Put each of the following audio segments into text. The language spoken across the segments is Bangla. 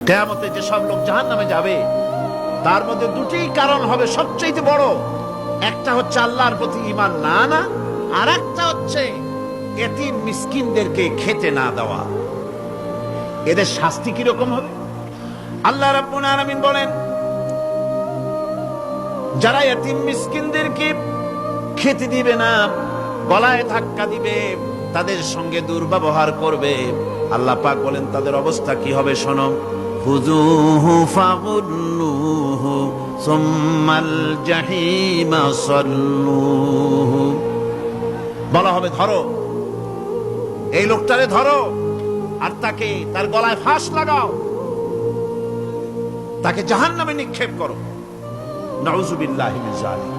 কিয়ামতে যে সব লোক জাহান্নামে যাবে তার মধ্যে দুটি কারণ হবে সবচেয়ে বড়। একটা হচ্ছে আল্লাহর প্রতি ঈমান না আনা, আর একটা হচ্ছে এতিম মিসকিনদেরকে খেতে না দেওয়া। এদের শাস্তি কি রকম হবে? আল্লাহ রাব্বুল আলামিন বলেন, যারা এতিম মিসকিনদেরকে খেতে দিবে না, গলায় ধাক্কা দিবে, তাদের সঙ্গে দুর্ব্যবহার করবে, আল্লাহ পাক বলেন তাদের অবস্থা কি হবে শোনো। খুযূহু ফাগুল্লুহু সুম্মাল জাহিমা সাল্লুহু। বলা হবে ধরো এই লোকটারে, ধরো আর তাকে তার গলায় ফাঁস লাগাও, তাকে জাহান্নামে নিক্ষেপ করো। নাউযুবিল্লাহি মিন যালিক।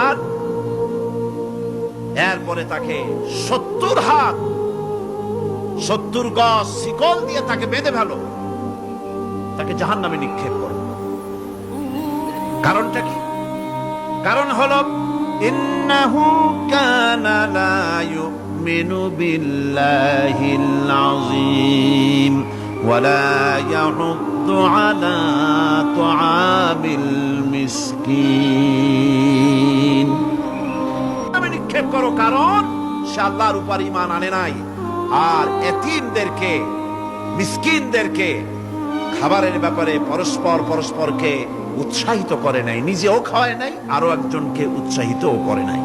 আর এরপরে তাকে 70 হাত 70 গজ শিকল দিয়ে তাকে বেঁধে ফেলো, তাকে জাহান্নামে নিক্ষেপ করো। কারণটা কি? কারণ হলো ইন্নাহু কানা লা ইউমিনু বিল্লাহিল আযীম ওয়া লা ইয়াহুদ্দু আলা তুআমিল মিসকিন। আমি নিক্ষেপ করো, কারণ সে আল্লাহর উপর ঈমান আনে নাই, আর এতিমদেরকে মিসকিনদেরকে খাবারের ব্যাপারে পরস্পরকে উৎসাহিত করে নাই, নিজেও খাওয়ায় নাই, আরো একজনকে উৎসাহিতও করে নাই।